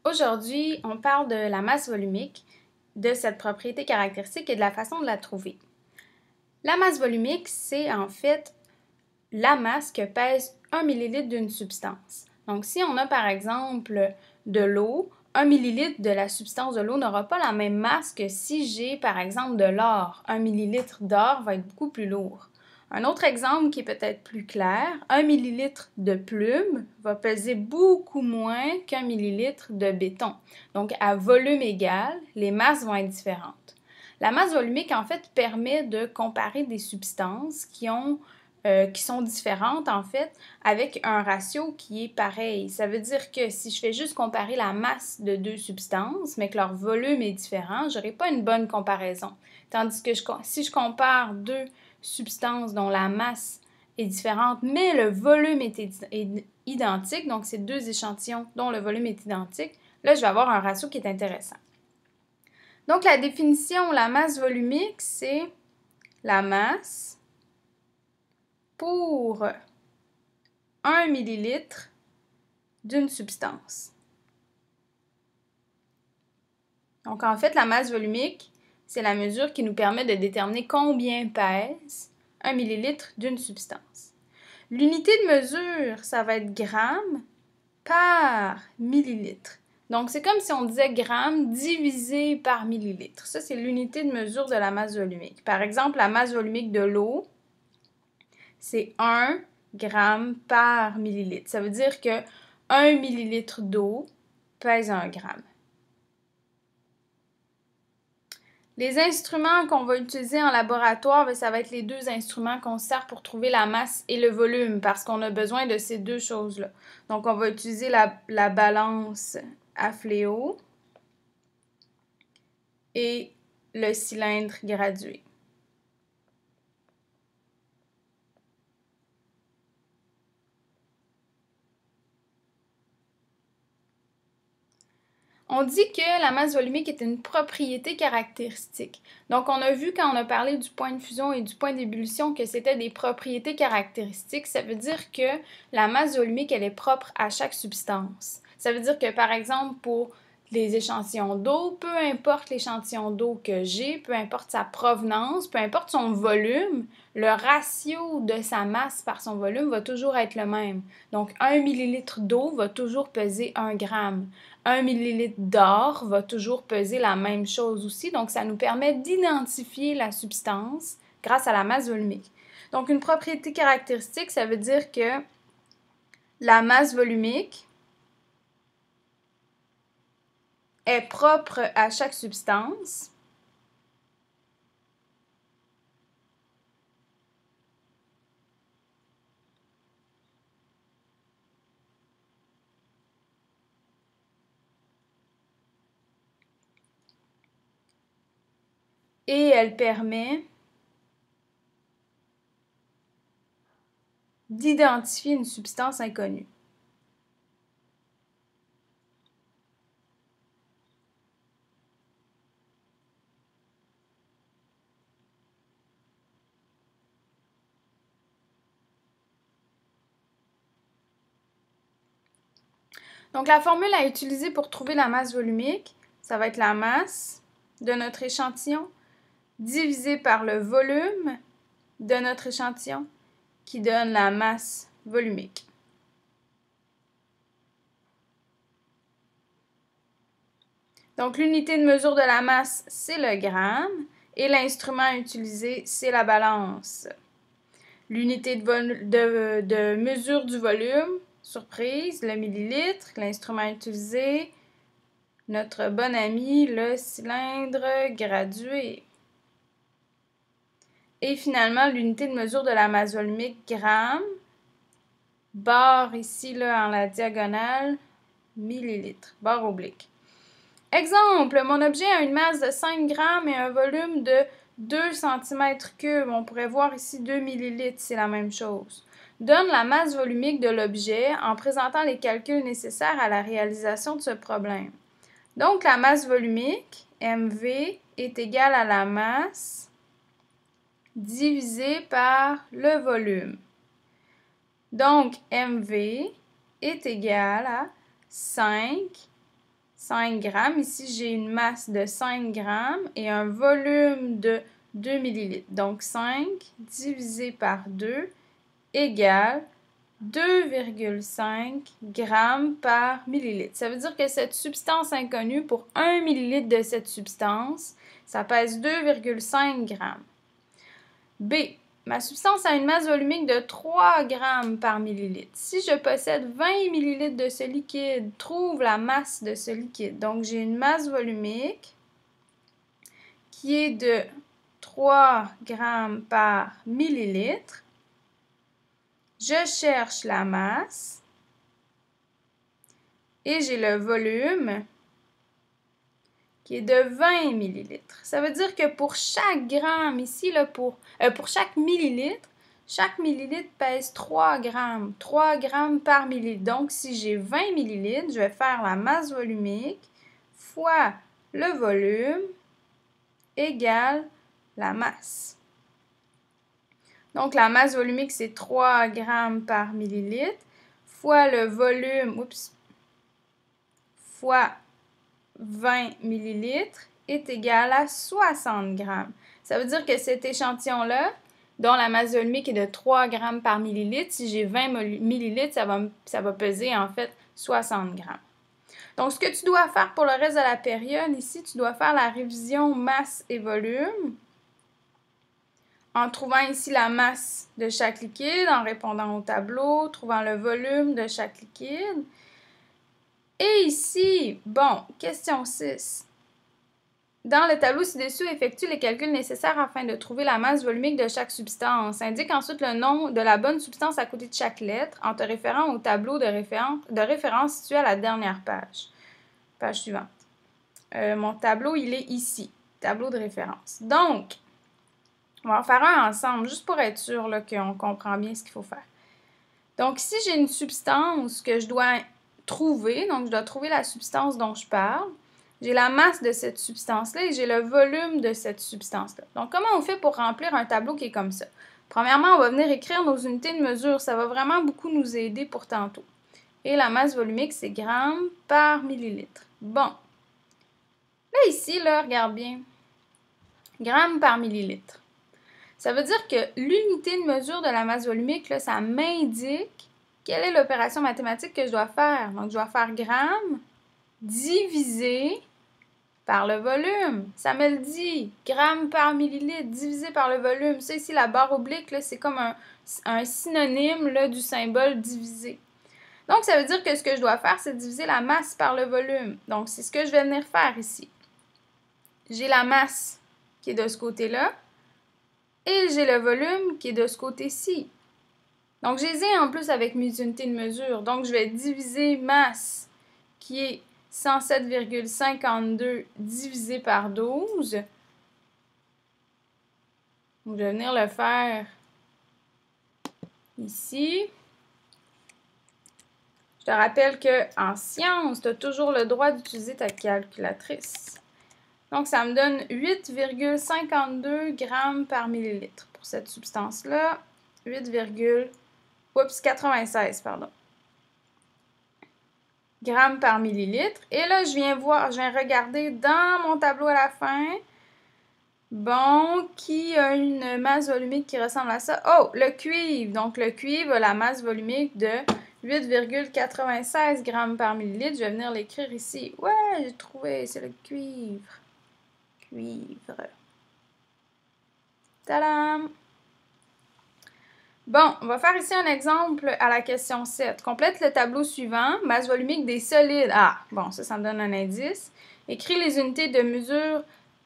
Aujourd'hui, on parle de la masse volumique, de cette propriété caractéristique et de la façon de la trouver. La masse volumique, c'est en fait la masse que pèse 1 millilitre d'une substance. Donc, si on a par exemple de l'eau, 1 millilitre de la substance de l'eau n'aura pas la même masse que si j'ai par exemple de l'or. 1 millilitre d'or va être beaucoup plus lourd. Un autre exemple qui est peut-être plus clair, 1 millilitre de plume va peser beaucoup moins qu'un millilitre de béton. Donc, à volume égal, les masses vont être différentes. La masse volumique, en fait, permet de comparer des substances qui sont différentes, en fait, avec un ratio qui est pareil. Ça veut dire que si je fais juste comparer la masse de deux substances, mais que leur volume est différent, je n'aurai pas une bonne comparaison. Tandis que si je compare deux substances dont la masse est différente, mais le volume est identique, donc c'est deux échantillons dont le volume est identique, là, je vais avoir un ratio qui est intéressant. Donc, la définition, la masse volumique, c'est la masse pour 1 millilitre d'une substance. Donc, en fait, la masse volumique, c'est la mesure qui nous permet de déterminer combien pèse 1 millilitre d'une substance. L'unité de mesure, ça va être gramme par millilitre. Donc, c'est comme si on disait gramme divisé par millilitre. Ça, c'est l'unité de mesure de la masse volumique. Par exemple, la masse volumique de l'eau, c'est 1 gramme par millilitre. Ça veut dire que 1 millilitre d'eau pèse 1 gramme. Les instruments qu'on va utiliser en laboratoire, ça va être les deux instruments qu'on sert pour trouver la masse et le volume parce qu'on a besoin de ces deux choses-là. Donc, on va utiliser la balance à fléau et le cylindre gradué. On dit que la masse volumique est une propriété caractéristique. Donc, on a vu quand on a parlé du point de fusion et du point d'ébullition que c'était des propriétés caractéristiques. Ça veut dire que la masse volumique, elle est propre à chaque substance. Ça veut dire que, par exemple, pour les échantillons d'eau, peu importe l'échantillon d'eau que j'ai, peu importe sa provenance, peu importe son volume, le ratio de sa masse par son volume va toujours être le même. Donc, 1 millilitre d'eau va toujours peser 1 gramme. 1 millilitre d'or va toujours peser la même chose aussi. Donc, ça nous permet d'identifier la substance grâce à la masse volumique. Donc, une propriété caractéristique, ça veut dire que la masse volumique est propre à chaque substance. Et elle permet d'identifier une substance inconnue. Donc, la formule à utiliser pour trouver la masse volumique, ça va être la masse de notre échantillon divisé par le volume de notre échantillon qui donne la masse volumique. Donc, l'unité de mesure de la masse, c'est le gramme et l'instrument utilisé, c'est la balance. L'unité de mesure du volume, surprise, le millilitre, l'instrument utilisé, notre bon ami, le cylindre gradué. Et finalement, l'unité de mesure de la masse volumique, gramme, barre ici là, en la diagonale, millilitre, barre oblique. Exemple, mon objet a une masse de 5 grammes et un volume de 2 cm3. On pourrait voir ici 2 millilitres, c'est la même chose. Donne la masse volumique de l'objet en présentant les calculs nécessaires à la réalisation de ce problème. Donc, la masse volumique, mV, est égale à la masse divisée par le volume. Donc, mV est égal à 5 5 grammes. Ici, j'ai une masse de 5 grammes et un volume de 2 millilitres. Donc, 5 divisé par 2 égale 2,5 grammes par millilitre. Ça veut dire que cette substance inconnue, pour 1 millilitre de cette substance, ça pèse 2,5 grammes. B. Ma substance a une masse volumique de 3 grammes par millilitre. Si je possède 20 millilitres de ce liquide, trouve la masse de ce liquide. Donc, j'ai une masse volumique qui est de 3 grammes par millilitre. Je cherche la masse et j'ai le volume qui est de 20 millilitres. Ça veut dire que pour chaque gramme ici, là, pour chaque millilitre pèse 3 grammes. 3 grammes par millilitre. Donc, si j'ai 20 millilitres, je vais faire la masse volumique fois le volume égale la masse. Donc, la masse volumique, c'est 3 grammes par millilitre fois le volume, fois 20 millilitres est égal à 60 grammes. Ça veut dire que cet échantillon-là, dont la masse volumique est de 3 grammes par millilitre, si j'ai 20 millilitres, ça va peser en fait 60 grammes. Donc, ce que tu dois faire pour le reste de la période, ici, tu dois faire la révision masse et volume en trouvant ici la masse de chaque liquide, en répondant au tableau, trouvant le volume de chaque liquide. Et ici, bon, question 6. Dans le tableau ci-dessous, effectue les calculs nécessaires afin de trouver la masse volumique de chaque substance. Indique ensuite le nom de la bonne substance à côté de chaque lettre en te référant au tableau de référence situé à la dernière page. Page suivante. Mon tableau, il est ici. Tableau de référence. Donc, on va en faire un ensemble, juste pour être sûr qu'on comprend bien ce qu'il faut faire. Donc, si j'ai une substance que je dois trouver, donc je dois trouver la substance dont je parle, j'ai la masse de cette substance-là et j'ai le volume de cette substance-là. Donc, comment on fait pour remplir un tableau qui est comme ça? Premièrement, on va venir écrire nos unités de mesure. Ça va vraiment beaucoup nous aider pour tantôt. Et la masse volumique, c'est grammes par millilitre. Bon. Là, ici, là, regarde bien. Grammes par millilitre. Ça veut dire que l'unité de mesure de la masse volumique, là, ça m'indique quelle est l'opération mathématique que je dois faire. Donc, je dois faire gramme divisé par le volume. Ça me le dit. Gramme par millilitre divisé par le volume. Ça, ici, la barre oblique, c'est comme un synonyme là, du symbole divisé. Donc, ça veut dire que ce que je dois faire, c'est diviser la masse par le volume. Donc, c'est ce que je vais venir faire ici. J'ai la masse qui est de ce côté-là. Et j'ai le volume qui est de ce côté-ci. Donc, je les ai en plus avec mes unités de mesure. Donc, je vais diviser masse qui est 107,52 divisé par 12. Donc, je vais venir le faire ici. Je te rappelle qu'en sciences, tu as toujours le droit d'utiliser ta calculatrice. Donc, ça me donne 8,52 grammes par millilitre pour cette substance-là. 96, pardon. Grammes par millilitre. Et là, je viens regarder dans mon tableau à la fin. Bon, qui a une masse volumique qui ressemble à ça? Oh, le cuivre. Donc, le cuivre a la masse volumique de 8,96 grammes par millilitre. Je vais venir l'écrire ici. Ouais, j'ai trouvé, c'est le cuivre. Cuivre. Tadam! Bon, on va faire ici un exemple à la question 7. Complète le tableau suivant. Masse volumique des solides. Ah, bon, ça me donne un indice. Écris les unités de mesure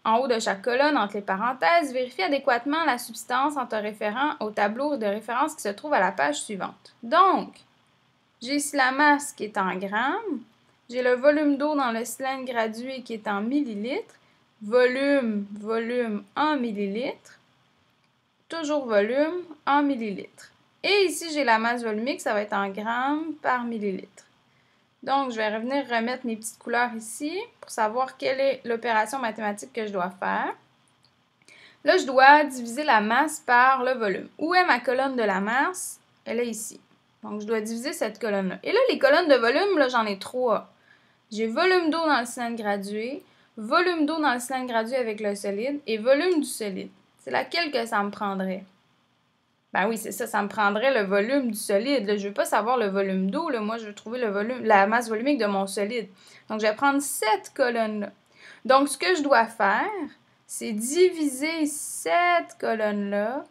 en haut de chaque colonne entre les parenthèses. Vérifie adéquatement la substance en te référant au tableau de référence qui se trouve à la page suivante. Donc, j'ai ici la masse qui est en grammes. J'ai le volume d'eau dans le cylindre gradué qui est en millilitres. Volume en millilitres. Toujours volume en millilitres. Et ici, j'ai la masse volumique, ça va être en grammes par millilitre. Donc, je vais revenir remettre mes petites couleurs ici pour savoir quelle est l'opération mathématique que je dois faire. Là, je dois diviser la masse par le volume. Où est ma colonne de la masse? Elle est ici. Donc, je dois diviser cette colonne-là. Et là, les colonnes de volume, là, j'en ai 3. j'ai volume d'eau dans le cylindre gradué, volume d'eau dans le cylindre gradué avec le solide et volume du solide. C'est laquelle que ça me prendrait? Ben oui, c'est ça, ça me prendrait le volume du solide. Là, je ne veux pas savoir le volume d'eau. Moi, je veux trouver le volume, la masse volumique de mon solide. Donc, je vais prendre cette colonne-là. Donc, ce que je dois faire, c'est diviser cette colonne-là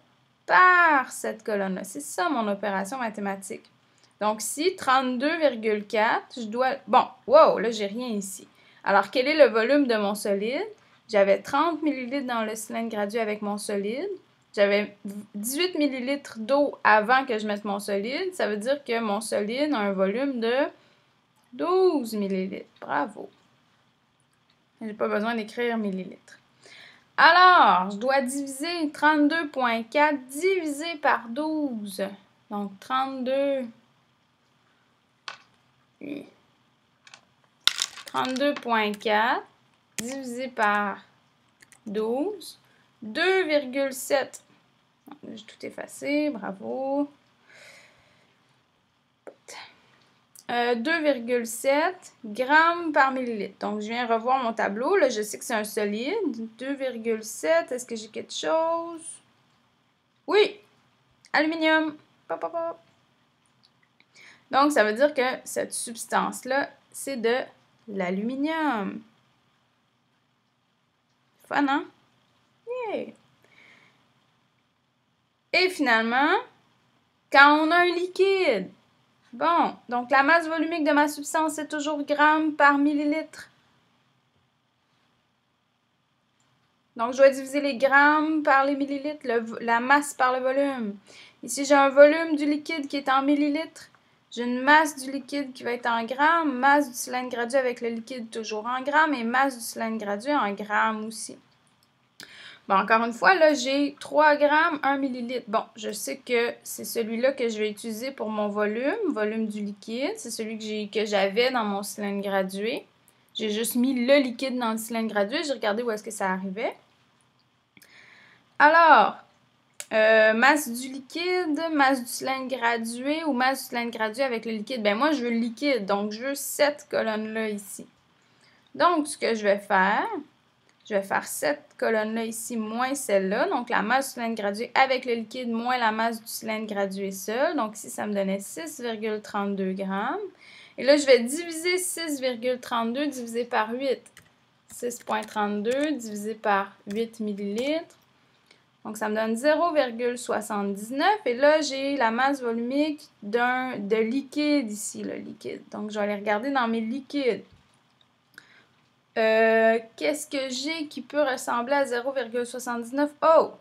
par cette colonne-là. C'est ça mon opération mathématique. Donc, ici, 32,4, je dois... Bon, wow, là, j'ai rien ici. Alors, quel est le volume de mon solide? J'avais 30 ml dans le cylindre gradué avec mon solide. J'avais 18 ml d'eau avant que je mette mon solide. Ça veut dire que mon solide a un volume de 12 ml. Bravo. Je n'ai pas besoin d'écrire millilitres. Alors, je dois diviser 32,4 divisé par 12. Donc, 32,4 divisé par 12. 2,7. J'ai tout effacé, bravo. 2,7 grammes par millilitre. Donc, je viens revoir mon tableau. Là, je sais que c'est un solide. 2,7. Est-ce que j'ai quelque chose? Oui! Aluminium. Pop, pop, pop. Donc, ça veut dire que cette substance-là, c'est de l'aluminium. Fun, hein? Yeah! Et finalement, quand on a un liquide, bon, donc la masse volumique de ma substance, c'est toujours grammes par millilitre. Donc, je dois diviser les grammes par les millilitres, la masse par le volume. Ici, j'ai un volume du liquide qui est en millilitres. J'ai une masse du liquide qui va être en grammes, masse du cylindre gradué avec le liquide toujours en grammes et masse du cylindre gradué en grammes aussi. Bon, encore une fois, là, j'ai 3 grammes, 1 millilitre. Bon, je sais que c'est celui-là que je vais utiliser pour mon volume du liquide. C'est celui que j'avais dans mon cylindre gradué. J'ai juste mis le liquide dans le cylindre gradué. J'ai regardé où est-ce que ça arrivait. Alors, masse du liquide, masse du cylindre gradué ou masse du cylindre gradué avec le liquide. Ben moi, je veux le liquide, donc je veux cette colonne-là ici. Donc, ce que je vais faire cette colonne-là ici moins celle-là. Donc, la masse du cylindre gradué avec le liquide moins la masse du cylindre gradué seul. Donc, ici, ça me donnait 6,32 grammes. Et là, je vais diviser 6,32 divisé par 8. 6,32 divisé par 8 millilitres. Donc, ça me donne 0,79. Et là, j'ai la masse volumique de liquide ici, le liquide. Donc, je vais aller regarder dans mes liquides. Qu'est-ce que j'ai qui peut ressembler à 0,79? Oh!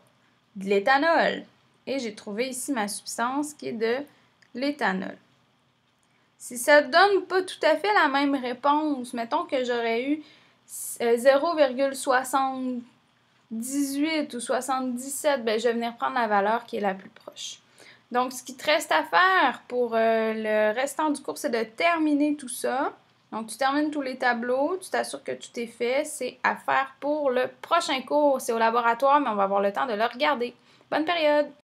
De l'éthanol. Et j'ai trouvé ici ma substance qui est de l'éthanol. Si ça ne donne pas tout à fait la même réponse, mettons que j'aurais eu 0,78 ou 77, ben, je vais venir prendre la valeur qui est la plus proche. Donc, ce qui te reste à faire pour le restant du cours, c'est de terminer tout ça. Donc, tu termines tous les tableaux, tu t'assures que tout est fait. C'est à faire pour le prochain cours. C'est au laboratoire, mais on va avoir le temps de le regarder. Bonne période!